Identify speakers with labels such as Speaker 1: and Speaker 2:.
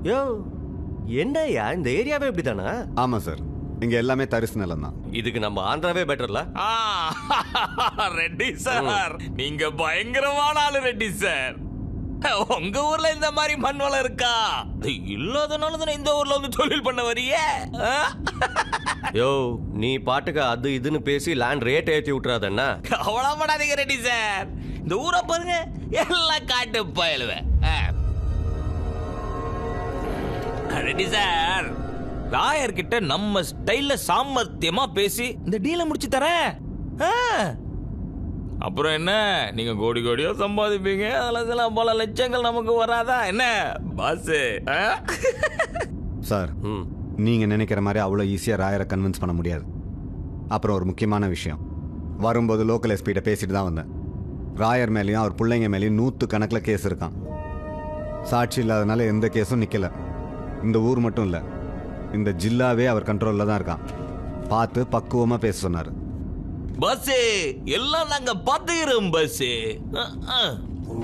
Speaker 1: யோ என்னய்யா இந்த ஏரியாவே இப்படிதானா?
Speaker 2: ஆமா சார், இங்க எல்லாமே தரிசு நிலம் தான்.
Speaker 1: இதுக்கு நம்ம ஆந்திராவே பெட்டர்ல.
Speaker 3: ரெட்டி சார், நீங்க பயங்கரமான ஆளு ரெட்டி சார். உங்க ஊர்ல இந்த மாதிரி மண் வளம் இருக்கா? இல்லாதனால தானே இந்த ஊர்ல வந்து தொழில் பண்ண வரியே.
Speaker 1: யோ நீ பாட்டுக்கு அது இதுன்னு பேசி லேண்ட் ரேட் ஏற்றி விட்டுறாதண்ணா.
Speaker 3: கவலைப்படாதீங்க ரெட்டி சார், இந்த ஊரை பாருங்க எல்லாம் காட்டு போயிடுவேன். ரெட்டி சார், லாயர் கிட்ட நம்ம ஸ்டைல்ல சாமர்த்தியமா பேசி இந்த டீலை முடிச்சு தரேன். அப்புறம் என்ன, நீங்க கோடி கோடியா சம்பாதிப்பீங்க. அதில் சில பல லட்சங்கள் நமக்கு வராதா என்ன பாஸ்?
Speaker 2: சார், நீங்க நினைக்கிற மாதிரி அவ்வளோ ஈஸியா ராயரை கன்வின்ஸ் பண்ண முடியாது. அப்புறம் ஒரு முக்கியமான விஷயம், வரும்போது லோக்கல் எஸ்பிகிட்ட பேசிட்டு தான் வந்தேன். ராயர் மேலேயும் அவர் பிள்ளைங்க மேலேயும் 100 கேஸ் இருக்கான். சாட்சி இல்லாதனால எந்த கேஸும் நிக்கல. இந்த ஊர் மட்டும் இல்லை, இந்த ஜில்லாவே அவர் கண்ட்ரோலில் தான் இருக்கான். பார்த்து பக்குவமா பேச சொன்னார்.
Speaker 3: பஸ் எல்லாம் நாங்க பாத்துக்கிறோம் பஸ்.